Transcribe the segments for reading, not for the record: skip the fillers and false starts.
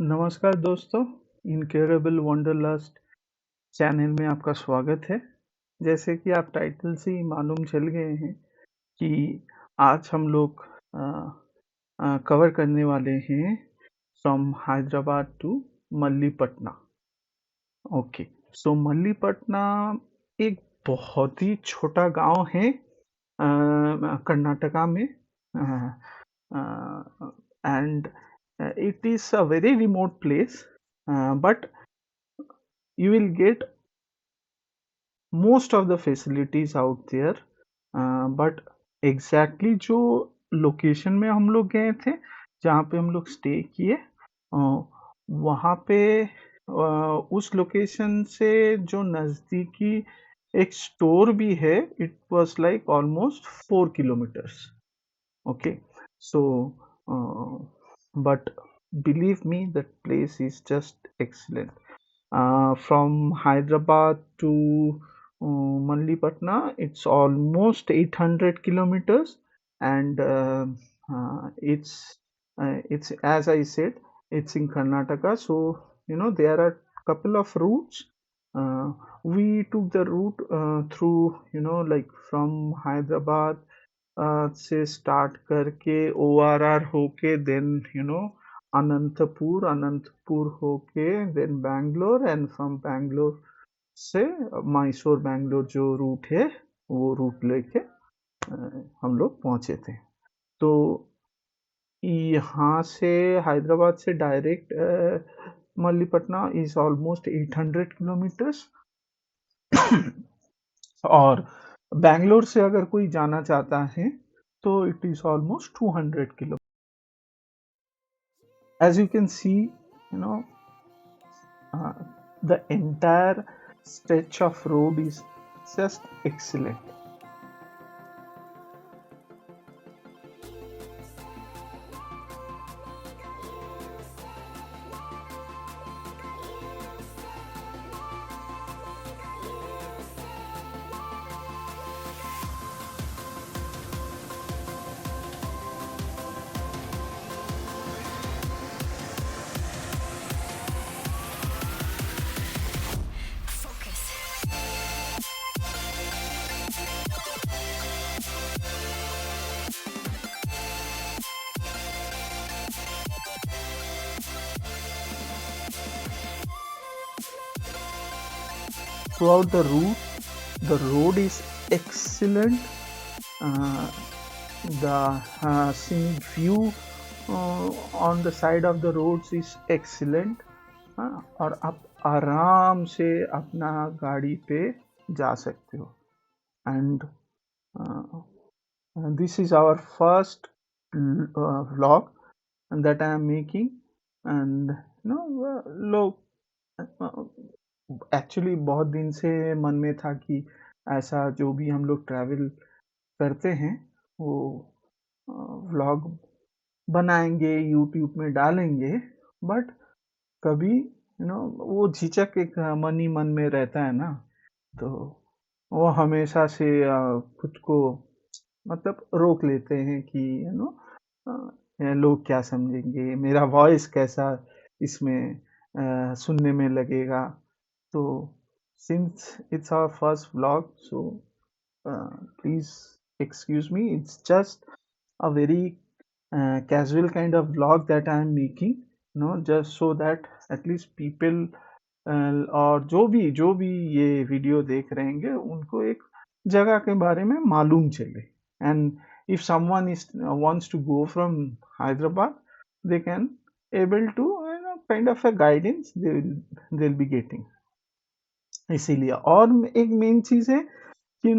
नमस्कार दोस्तों, incredible wanderlust channel में आपका स्वागत है। जैसे कि आप टाइटल से ही मालूम चल गए हैं कि आज हम लोग कवर करने वाले हैं फ्रॉम हैदराबाद टू मल्लीपट्टनम। ओके, सो मल्लीपट्टनम एक बहुत ही छोटा गांव है कर्नाटका में, and it is a very remote place, but you will get most of the facilities out there. But exactly जो लोकेशन में हम लोग गए थे, जहाँ पे हम लोग स्टे किए, वहाँ पे उस लोकेशन से जो नज़दीकी एक स्टोर भी है, it was like almost 4 kilometers. Okay, so but believe me, that place is just excellent. From Hyderabad to Mallipatna, it's almost 800 kilometers, and it's as I said, it's in Karnataka. So there are couple of routes. We took the route through like from Hyderabad से start करके ORR होके then Anantapur होके then Bangalore, and from Bangalore से मैसूर बैंगलोर जो root है वो root लेके हम लोग पहुंचे थे। तो यहाँ से हैदराबाद से डायरेक्ट मल्लीपट्टनम इज ऑलमोस्ट 800 किलोमीटर्स और बैंगलोर से अगर कोई जाना चाहता है तो it is almost 200 kilo. As you can see, the entire stretch of road is just excellent. Throughout the road is excellent. The scenic view on the side of the roads is excellent. और आप आराम से अपना गाड़ी पे जा सकते हो। And this is our first vlog that I am making, and लोग एक्चुअली बहुत दिन से मन में था कि ऐसा जो भी हम लोग ट्रैवल करते हैं वो व्लॉग बनाएंगे, यूट्यूब में डालेंगे, बट कभी वो झिझक एक मन ही मन में रहता है ना, तो वो हमेशा से खुद को मतलब रोक लेते हैं कि लोग क्या समझेंगे, मेरा वॉइस कैसा इसमें सुनने में लगेगा। तो since it's our first vlog, so please excuse me, it's just a very casual kind of vlog that I am making, just so that at least people और जो भी ये वीडियो देख रहे हैं उनको एक जगह के बारे में मालूम चले। And if someone wants to go from Hyderabad, they can able to kind of a guidance they'll be getting। इसीलिए और एक मेन चीज है कि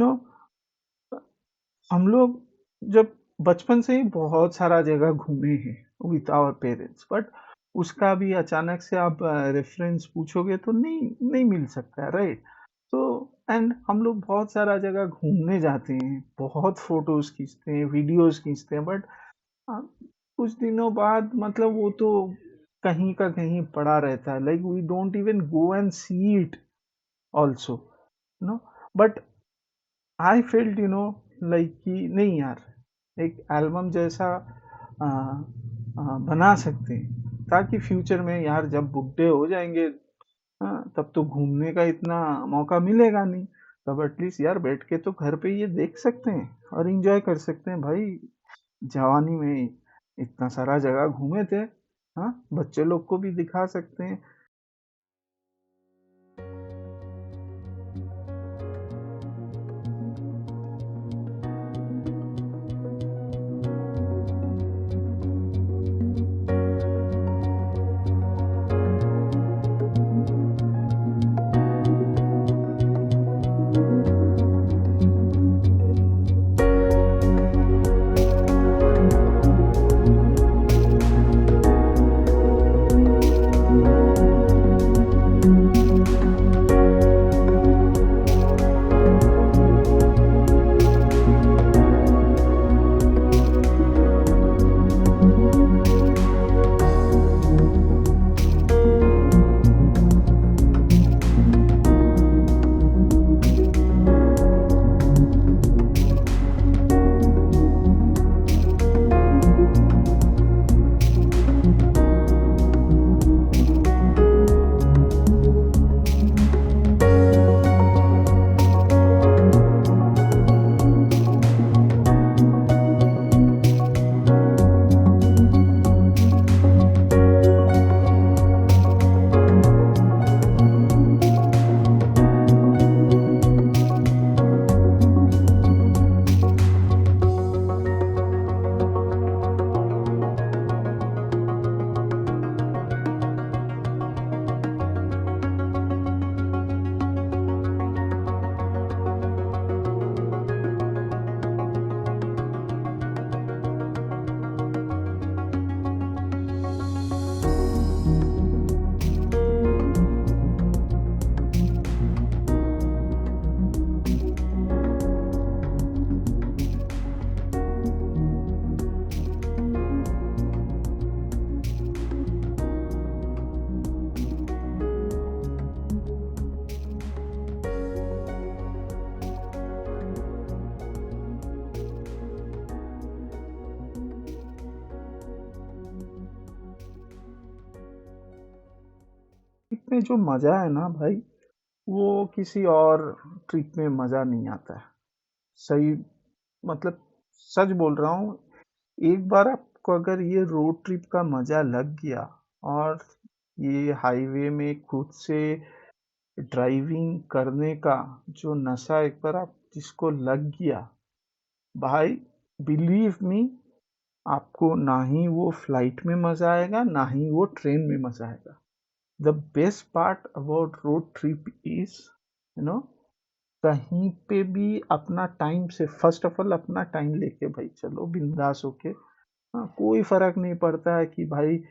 हम लोग जब बचपन से ही बहुत सारा जगह घूमे हैं विथ आवर पेरेंट्स, बट उसका भी अचानक से आप रेफरेंस पूछोगे तो नहीं मिल सकता है, राइट। तो एंड हम लोग बहुत सारा जगह घूमने जाते हैं, बहुत फोटोज खींचते हैं, वीडियोस खींचते हैं, बट कुछ दिनों बाद मतलब वो तो कहीं का कहीं पड़ा रहता है, like we don't even go and see it also, but I felt like कि नहीं यार, एक एल्बम जैसा बना सकते हैं ताकि फ्यूचर में यार जब बुढ़े हो जाएंगे, हाँ, तब तो घूमने का इतना मौका मिलेगा नहीं। तब एटलीस्ट यार बैठ के तो घर पे ये देख सकते हैं और एंजॉय कर सकते हैं भाई। जवानी में इतना सारा जगह घूमे थे, हाँ, बच्चे लोग को भी दिखा सकते हैं। ट्रिप में जो मजा है ना भाई, वो किसी और ट्रिप में मजा नहीं आता है। सही, मतलब सच बोल रहा हूँ। एक बार आपको अगर ये रोड ट्रिप का मजा लग गया, और ये हाईवे में खुद से ड्राइविंग करने का जो नशा एक बार आप जिसको लग गया, भाई बिलीव मी, आपको ना ही वो फ्लाइट में मजा आएगा ना ही वो ट्रेन में मजा आएगा। The best part about road trip is, you know, कहीं पे भी अपना टाइम से, फर्स्ट ऑफ ऑल अपना टाइम लेके भाई चलो बिंदास होके। हाँ, कोई फर्क नहीं पड़ता है कि भाई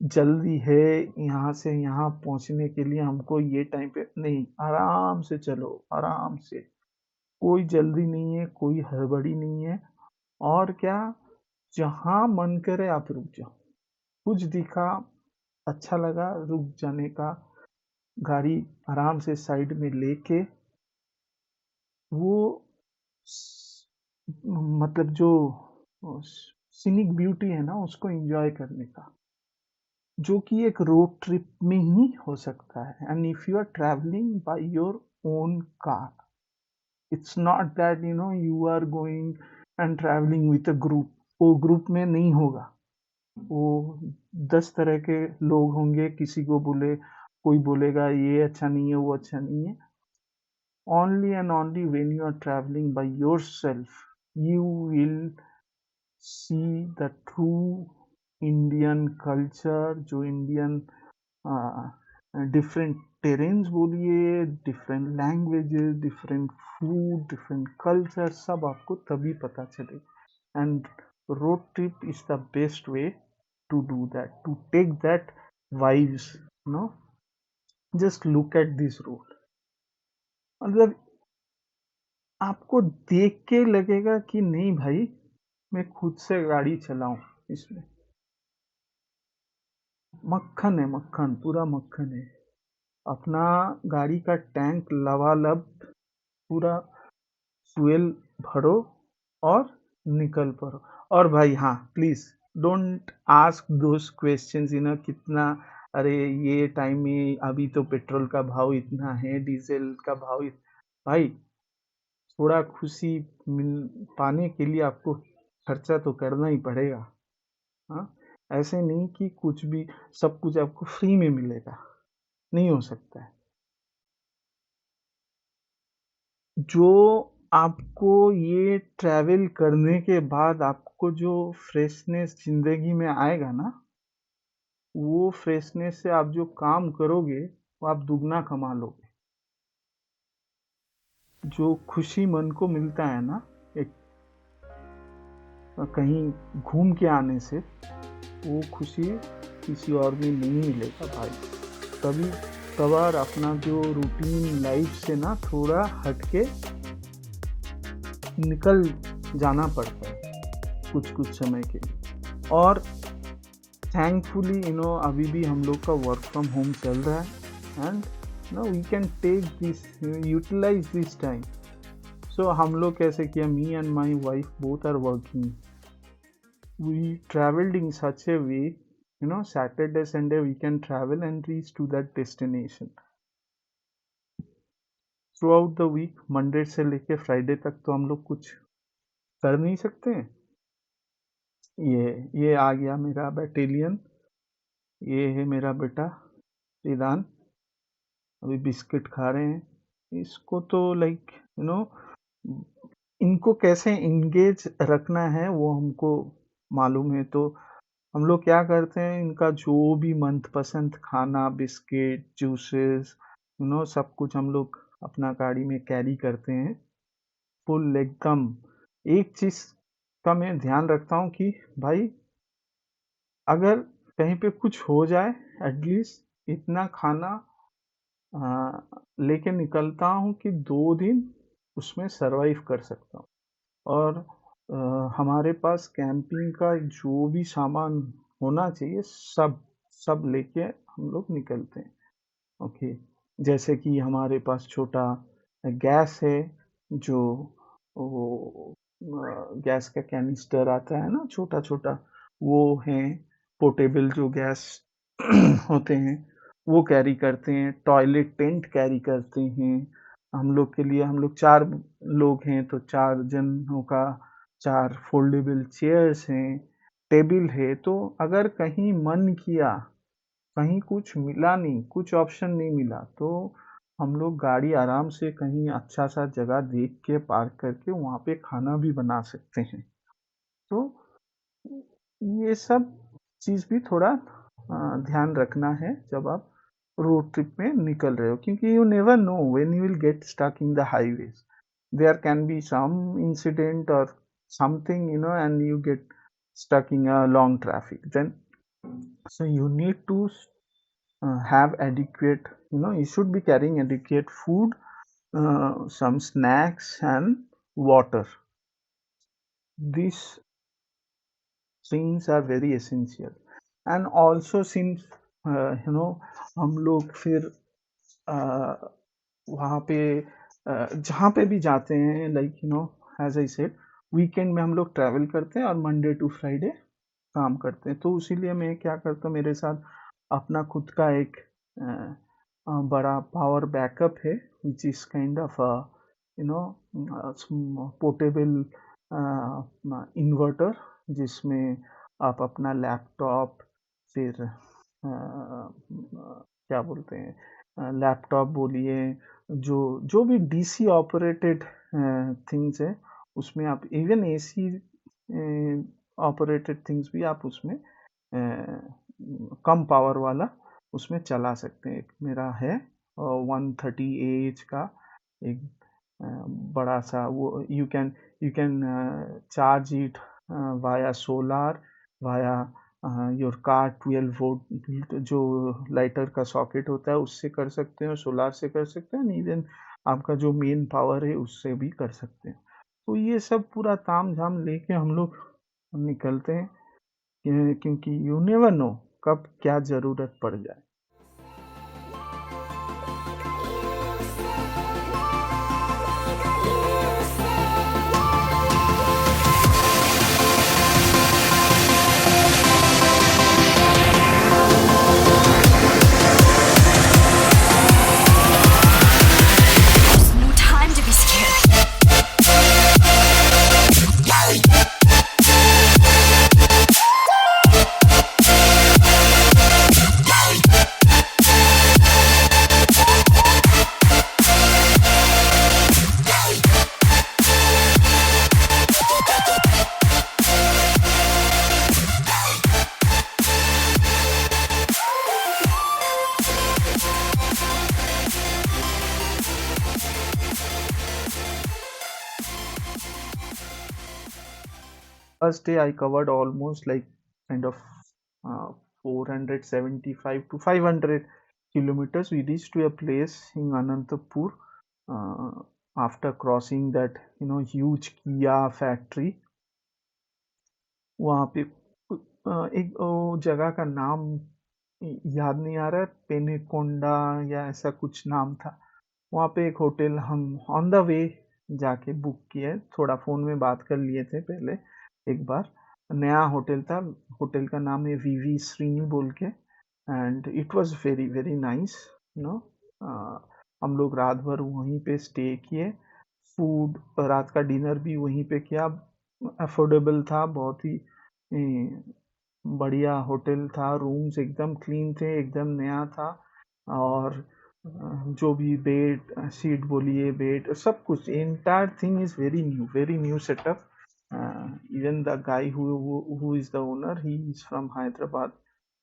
जल्दी है यहाँ से यहाँ पहुँचने के लिए, हमको ये टाइम पे नहीं, आराम से चलो, आराम से। कोई जल्दी नहीं है, कोई हड़बड़ी नहीं है। और क्या, जहाँ मन करे आप रुक जाओ। कुछ दिखा, अच्छा लगा, रुक जाने का, गाड़ी आराम से साइड में लेके, वो मतलब जो सीनिक ब्यूटी है ना, उसको एंजॉय करने का, जो कि एक रोड ट्रिप में ही हो सकता है। And if you are travelling by your own car, it's not that you are going and travelling with a group. वो ग्रुप में नहीं होगा। वो 10 तरह के लोग होंगे, किसी को बोले, कोई बोलेगा ये अच्छा नहीं है, वो अच्छा नहीं है। Only and only when you are traveling by yourself, you will see the true Indian culture, जो इंडियन डिफरेंट टेरेन्स बोलिए, different languages, different food, different culture, सब आपको तभी पता चले। And road trip is the best way to do that, to take that vibes, no, just look at this road। मतलब आपको देख के लगेगा कि नहीं भाई, मैं खुद से गाड़ी चलाऊं इसमें। मक्खन है, मक्खन, पूरा मक्खन है। अपना गाड़ी का टैंक लबालब, पूरा फ्यूल भरो और निकल पड़ो। और भाई हाँ, please don't ask those questions कितना, अरे ये टाइम में अभी तो पेट्रोल का भाव इतना है, डीजल का भाव भाई थोड़ा खुशी पाने के लिए आपको खर्चा तो करना ही पड़ेगा। हाँ, ऐसे नहीं कि कुछ भी सब कुछ आपको फ्री में मिलेगा, नहीं हो सकता है। जो आपको ये ट्रैवल करने के बाद आपको जो फ्रेशनेस जिंदगी में आएगा ना, वो फ्रेशनेस से आप जो काम करोगे वो आप दुगना कमा लोगे। जो खुशी मन को मिलता है ना एक कहीं घूम के आने से, वो खुशी किसी और में नहीं मिलेगा भाई। कभी कभार अपना जो रूटीन लाइफ से ना थोड़ा हटके निकल जाना पड़ता है कुछ समय के लिए। और थैंकफुली अभी भी हम लोग का वर्क फ्रॉम होम चल रहा है, and we can take this, utilize this time. So हम लोग कैसे किया, me and my wife both are working, we travelled in such a way, Saturday Sunday we can travel and reach to that destination. Throughout the week Monday से लेके Friday तक तो हम लोग कुछ कर नहीं सकते। ये आ गया मेरा बैटेलियन, ये है मेरा बेटा ईदान, अभी बिस्किट खा रहे हैं। इसको तो लाइक इनको कैसे इंगेज रखना है वो हमको मालूम है, तो हम लोग क्या करते हैं, इनका जो भी मनपसंद खाना, बिस्किट, जूसेस, सब कुछ हम लोग अपना गाड़ी में कैरी करते हैं फुल एकदम। एक चीज का मैं ध्यान रखता हूँ कि भाई अगर कहीं पे कुछ हो जाए, एटलीस्ट इतना खाना लेके निकलता हूँ कि 2 दिन उसमें सरवाइव कर सकता हूँ। और हमारे पास कैंपिंग का जो भी सामान होना चाहिए सब लेके हम लोग निकलते हैं। ओके, जैसे कि हमारे पास छोटा गैस है, जो वो गैस का कैनिस्टर आता है ना छोटा छोटा, वो है। पोर्टेबल जो गैस होते हैं वो कैरी करते हैं। टॉयलेट टेंट कैरी करते हैं हम लोग के लिए। हम लोग 4 लोग हैं तो 4 जनों का 4 फोल्डेबल चेयर्स हैं, टेबल है। तो अगर कहीं मन किया, कहीं कुछ मिला नहीं, कुछ ऑप्शन नहीं मिला, तो हम लोग गाड़ी आराम से कहीं अच्छा सा जगह देख के पार्क करके वहाँ पे खाना भी बना सकते हैं। तो ये सब चीज़ भी थोड़ा ध्यान रखना है जब आप रोड ट्रिप में निकल रहे हो, क्योंकि you never know when you will get stuck in the highways. There can be some incident और something and you get stuck in a long traffic. Then so you need to have adequate, you should be carrying adequate food, some snacks and water. These things are very essential. And also since हम लोग फिर वहाँ पे जहाँ पे भी जाते हैं, like as I said, weekend में हम लोग ट्रैवल करते हैं और मंडे टू फ्राइडे काम करते हैं। तो इसीलिए मैं क्या करता हूँ, मेरे साथ अपना खुद का एक बड़ा पावर बैकअप है, which is kind of portable inverter, जिसमें आप अपना लैपटॉप, फिर क्या बोलते हैं, लैपटॉप बोलिए, जो भी डीसी ऑपरेटेड थिंग्स है उसमें आप, इवन एसी ऑपरेटेड थिंग्स भी आप उसमें कम पावर वाला उसमें चला सकते हैं। एक मेरा है 130 AH का एक बड़ा सा, वो you can charge it via solar, via your car 12 volt जो लाइटर का सॉकेट होता है उससे कर सकते हैं, और सोलार से कर सकते हैं, इवन आपका जो मेन पावर है उससे भी कर सकते हैं। तो ये सब पूरा ताम झाम लेके हम लोग निकलते हैं, क्योंकि यू नेवर नो कब क्या ज़रूरत पड़ जाए। first day I covered almost like kind of 475 to 500 kilometers. We reached to a place in Anantapur uh, after crossing that huge Kia factory. वहाँ पे एक जगह का नाम याद नहीं आ रहा है, पेनेकोंडा या ऐसा कुछ नाम था। वहाँ पे एक होटल हम ऑन द वे जाके बुक किए, थोड़ा फ़ोन में बात कर लिए थे पहले एक बार। नया होटल था, होटल का नाम है वीवी श्रीनी बोल के, and it was very very nice. You know हम लोग रात भर वहीं पे स्टे किए, फूड रात का डिनर भी वहीं पे किया, अफोर्डेबल था, बहुत ही बढ़िया होटल था, रूम्स एकदम क्लीन थे, एकदम नया था। और जो भी बेड सीट बोलिए, बेड सब कुछ, entire thing is very new setup. Even the guy who is the owner, he is from Hyderabad.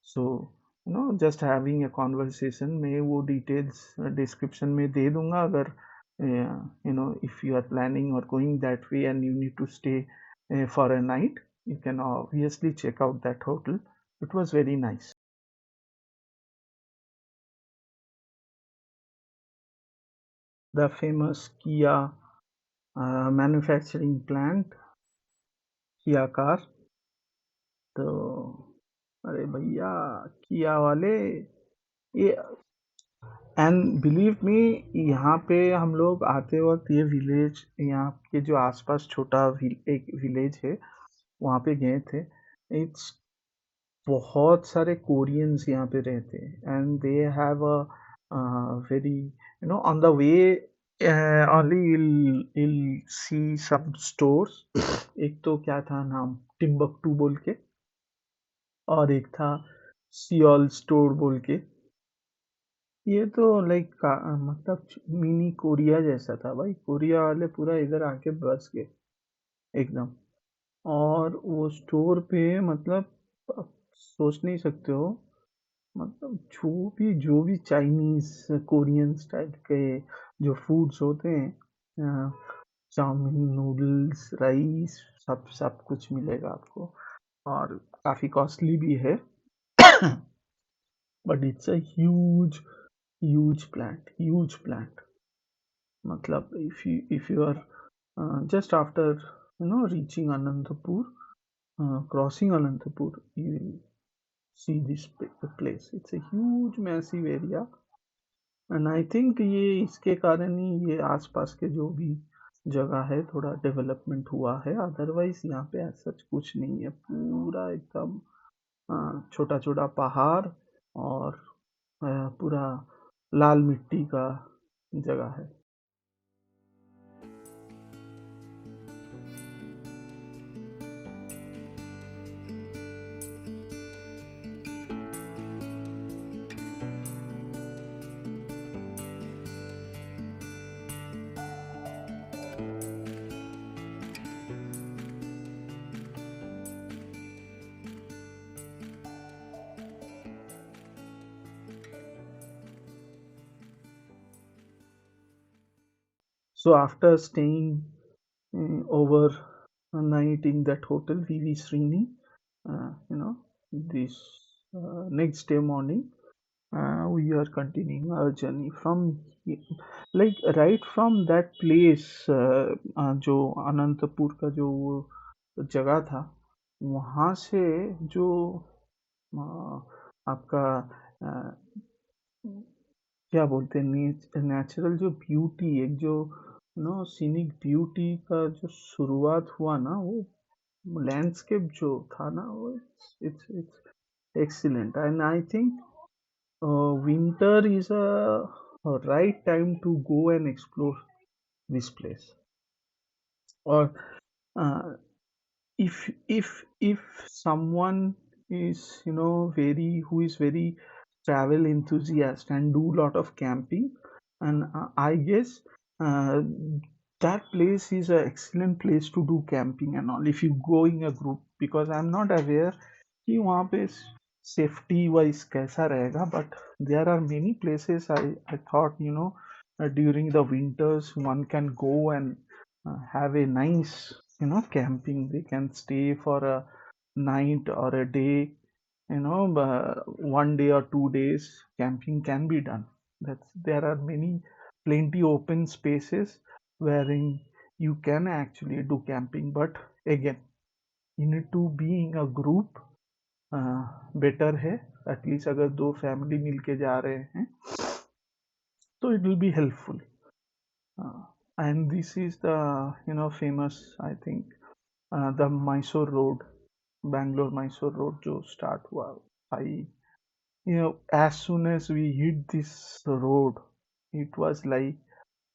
So just having a conversation में वो डिटेल्स डिस्क्रिप्शन में दे दूंगा, अगर if you are planning or going that way and you need to stay for a night, you can obviously check out that hotel. It was very nice. The famous Kia manufacturing plant, Kia car. तो अरे भैया, किया वाले ये, and believe me, यहाँ पे हम लोग आते वक्त ये विलेज, यहाँ के जो आसपास छोटा एक विलेज है, वहाँ पे गए थे। इट्स बहुत सारे कोरियंस यहाँ पे रहते हैं, and they have a very on the way only you'll see some stores. एक तो क्या था नाम, टिम्बकटू बोल के, और एक था सियोल स्टोर बोल के। ये तो लाइक मतलब मिनी कोरिया जैसा था भाई, कोरिया वाले पूरा इधर आके बस गए एकदम। और वो स्टोर पे मतलब आप सोच नहीं सकते हो, मतलब जो भी चाइनीज कोरियन स्टाइल के जो फूड्स होते हैं, चाउमीन, नूडल्स, राइस, सब सब कुछ मिलेगा आपको, और काफ़ी कॉस्टली भी है। But it's a huge plant. मतलब if you are just after reaching Anantapur, crossing Anantapur, you will see this place. It's a huge massive area, and I think ये इसके कारण ही ये आसपास के जो भी जगह है थोड़ा डेवलपमेंट हुआ है, अदरवाइज यहाँ पे ऐसा कुछ नहीं है, पूरा एकदम छोटा छोटा पहाड़, और पूरा लाल मिट्टी का जगह है। So after staying over a night in that hotel, VV Srini, this next day morning, we are continuing our journey from like right from that place, जो अनंतपुर का जो वो जगह था, वहाँ से जो आपका क्या बोलते हैं, नेचुरल जो ब्यूटी, एक जो सीनिक ब्यूटी का जो शुरुआत हुआ ना, वो लैंडस्केप जो था ना, वो it's it's excellent, and I think winter is a right time to go and explore this place. Or uh, if someone is very who is very travel enthusiast and do lot of camping, and I guess uh, that place is an excellent place to do camping and all, if you go in a group, because I'm not aware कि वहाँ पे safety wise कैसा रहेगा, but there are many places I thought during the winters one can go and have a nice camping. They can stay for a night or a day, 1 day or 2 days camping can be done. There are plenty open spaces wherein you can actually do camping, but again you need to be in a group. Better है at least अगर दो family मिलके जा रहे हैं तो it will be helpful. And this is the famous, I think, the Mysore road, Bangalore Mysore road जो start हुआ भाई. As soon as we hit this road, it was like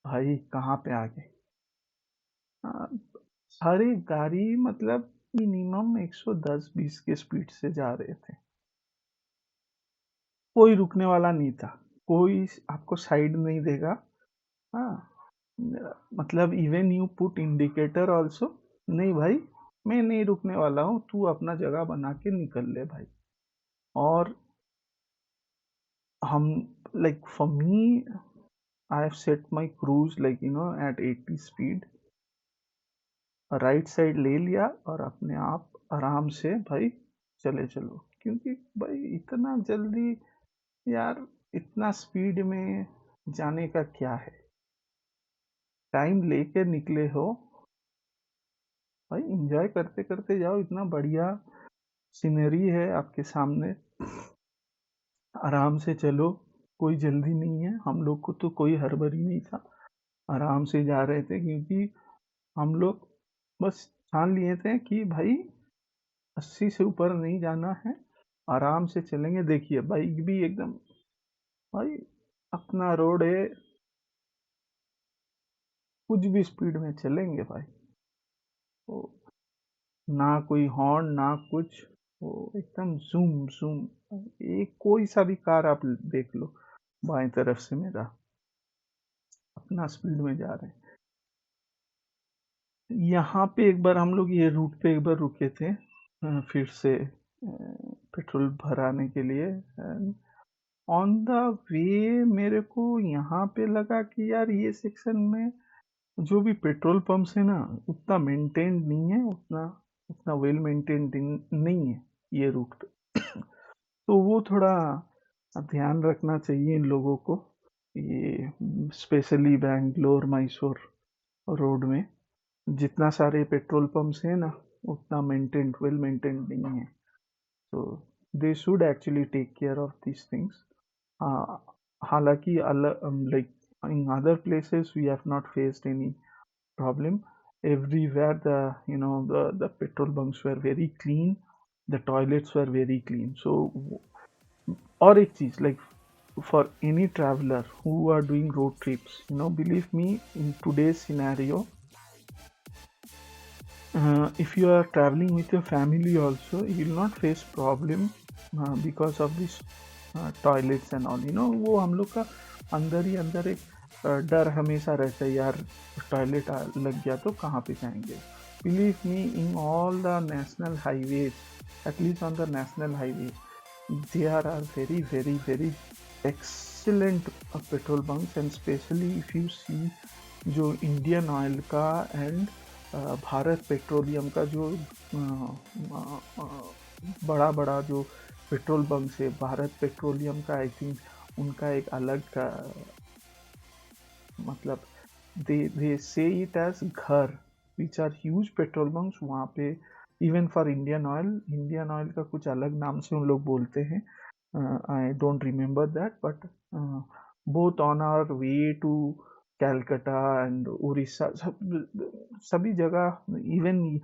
भाई कहाँ पे आ गए. हर एक गाड़ी मतलब मिनिमम 110-120 के स्पीड से जा रहे थे. कोई रुकने वाला नहीं था, कोई आपको साइड नहीं देगा. हाँ, मतलब even you put indicator also, नहीं भाई मैं नहीं रुकने वाला हूँ, तू अपना जगह बना के निकल ले भाई. और हम like for me, I have set my cruise like at 80 speed. Right side ले लिया और अपने आप आराम से भाई चले चलो, क्योंकि भाई इतना जल्दी यार इतना स्पीड में जाने का क्या है. टाइम लेके निकले हो भाई, एंजॉय करते करते जाओ. इतना बढ़िया सीनरी है आपके सामने, आराम से चलो, कोई जल्दी नहीं है. हम लोग को तो कोई हड़बड़ी नहीं था, आराम से जा रहे थे, क्योंकि हम लोग बस ठान लिए थे कि भाई 80 से ऊपर नहीं जाना है, आराम से चलेंगे. देखिए बाइक भी एकदम भाई अपना रोड है, कुछ भी स्पीड में चलेंगे भाई. तो ना कोई हॉर्न ना कुछ, वो एकदम जूम जूम. एक कोई सा भी कार आप देख लो बाएं तरफ से मेरा, अपना स्पीड में जा रहे हैं. यहाँ पे एक बार हम लोग ये रूट पे एक बार रुके थे फिर से पेट्रोल भराने के लिए. ऑन द वे मेरे को यहाँ पे लगा कि यार ये सेक्शन में जो भी पेट्रोल पंप्स है ना उतना मेंटेन्ड नहीं है, उतना उतना वेल मेंटेन्ड नहीं है ये रूट पे. तो वो थोड़ा ध्यान रखना चाहिए इन लोगों को, ये स्पेशली बैंगलोर मैसूर रोड में जितना सारे पेट्रोल पंप्स हैं ना उतना वेल मेंटेन्ड नहीं है. तो they should actually take care of this things. हालांकि like in other places we have not faced any problem. Everywhere the petrol bunks were very clean, the toilets were very clean. So और एक चीज like for any traveler who are doing road trips, believe me, in today's scenario, if you are traveling with your family also, you will not face problem because of this toilets and all. वो हम लोग का अंदर ही अंदर एक डर हमेशा रहता है यार, टॉयलेट लग गया तो कहाँ पे जाएंगे. Believe me, in all the national highways, at least on the national highway, there are very very very excellent petrol bunks. And especially if you see जो इंडियन ऑयल का एंड भारत पेट्रोलियम का जो बड़ा बड़ा जो पेट्रोल बंक्स है, Bharat petroleum का I think उनका एक अलग मतलब दे से इट एज घर, which are huge petrol bunks. वहाँ पे इवन फॉर इंडियन ऑयल का कुछ अलग नाम से उन लोग बोलते हैं, I don't remember that. But both on our way to Calcutta and Orissa, सभी जगह, even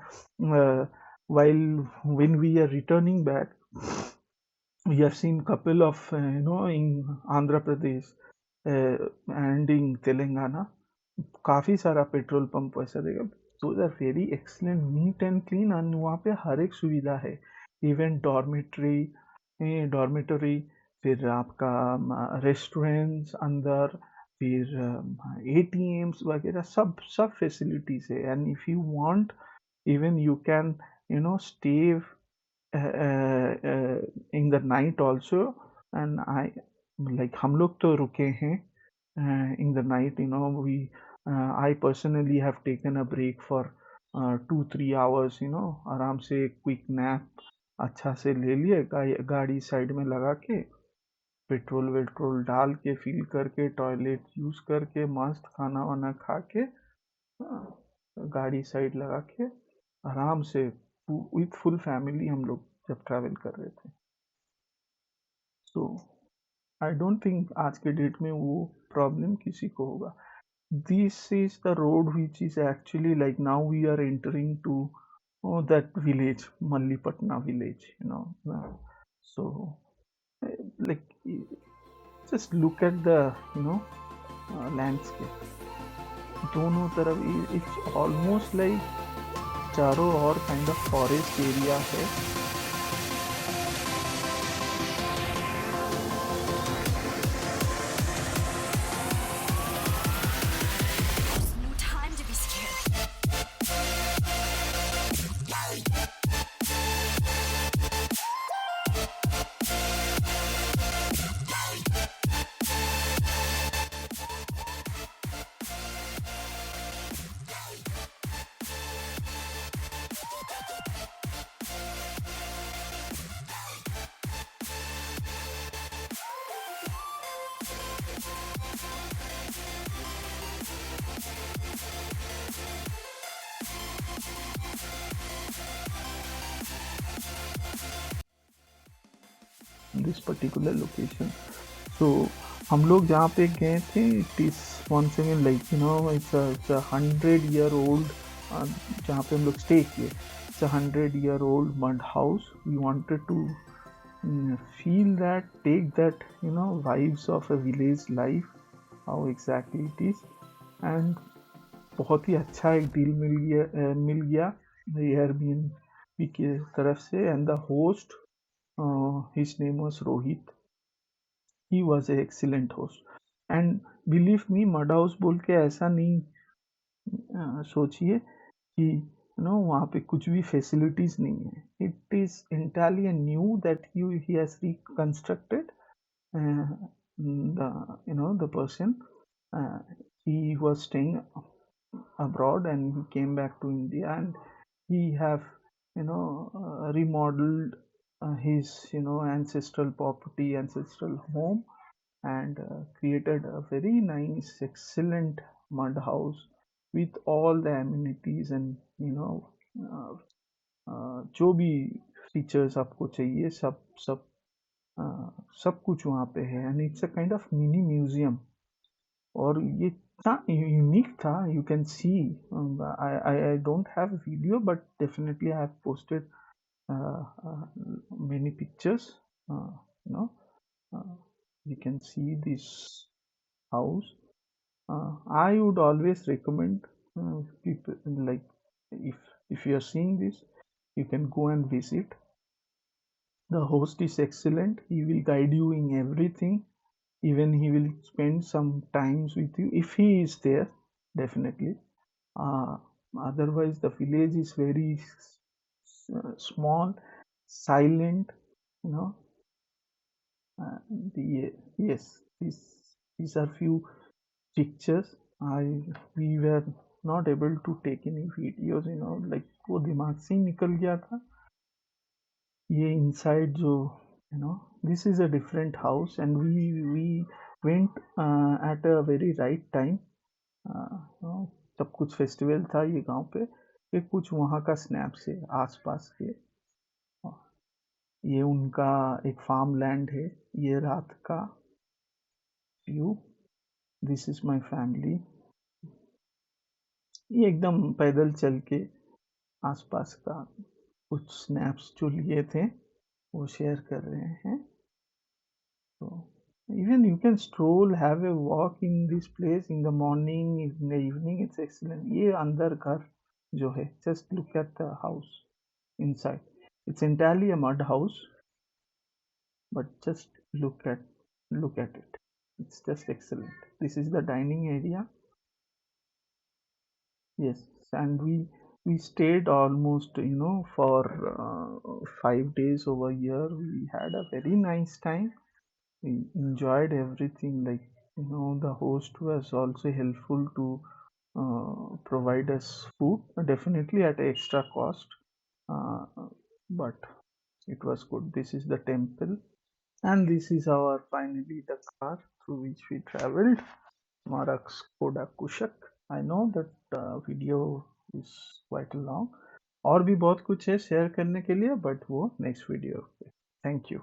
while when we are returning back, we have seen couple of in Andhra Pradesh and in Telangana, काफी सारा पेट्रोल पंप वैसा देगा. those are very excellent, neat and clean, and वहाँ पे हर एक सुविधा है. इवन डॉर्मेटरी, फिर आपका रेस्टोरेंट्स अंदर, फिर ATMs वगैरह सब फैसिलिटीज है. And if you want, even you can stay in the night also. And हम लोग तो रुके हैं in the night. I personally have taken a break for 2-3 hours, आराम से क्विक नैप अच्छा से ले लिए, गाड़ी साइड में लगा के, पेट्रोल वेट्रोल डाल के, फिल करके, टॉयलेट यूज करके, मस्त खाना वाना खा के, गाड़ी साइड लगा के, आराम से विथ फुल फैमिली हम लोग जब ट्रैवल कर रहे थे। सो आई डोंट थिंक आज के डेट में वो प्रॉब्लम किसी को होगा। This is the road which is actually, like, now we are entering to that village, Mallipatna village, So, like, just look at the, landscape. दोनों तरफ it's almost like चारों ओर kind of forest area है. No time to be scared. This particular location. So हम लोग जहाँ पे गए थे, it is once again like, it's a 100-year-old, जहाँ पे हम लोग stay किए, it's a 100-year-old mud house. We wanted to feel that, take that, vibes of a village life, how exactly it is. And बहुत ही अच्छा एक deal मिल गया Airbnb की तरफ से, and the host, his name was Rohit. He was an excellent host. And believe me, mud house बोल के ऐसा नहीं सोचिए कि वहाँ पे कुछ भी facilities नहीं है. It is entirely new that he has reconstructed. The person, he was staying abroad and he came back to India, and he have remodeled his ancestral property, ancestral home, and created a very nice, excellent mud house with all the amenities and जो भी features आपको चाहिए, सब सब सब कुछ वहाँ पे है. And it's a kind of mini museum. और ये इतना यूनिक था, you can see. I don't have video, but definitely I have posted many pictures. You can see this house. I would always recommend people, like, if you are seeing this, you can go and visit. The host is excellent. He will guide you in everything. Even he will spend some times with you if he is there, definitely. Otherwise the village is very small, silent, you know. Yes, these are few pictures. We were not able to take any videos, like, वो दिमाग से ही निकल गया था. ये inside जो, this is a different house, and we went at a very right time. जब कुछ फेस्टिवल था ये गांव पे, ये कुछ वहाँ का स्नैप से आसपास के. ये उनका एक फार्म लैंड है. ये रात का view. This is my family. ये एकदम पैदल चल के आसपास का कुछ स्नैप्स जो लिए थे वो शेयर कर रहे हैं. तो even you can stroll, have a walk in this place in the morning, in the evening. It's excellent. ये अंदर घर जो है, just look at the house inside. It's entirely a mud house, but just look at it. It's just excellent. This is the dining area. Yes, and we stayed almost, for 5 days over here. We had a very nice time. We enjoyed everything. Like, the host was also helpful to provide us food, definitely at extra cost, uh, but it was good. This is the temple, and this is our finally the car through which we traveled, हमारा Skoda Kushak. I know that video is quite long, और भी बहुत कुछ है share करने के लिए, but वो नेक्स्ट वीडियो पे. Thank you.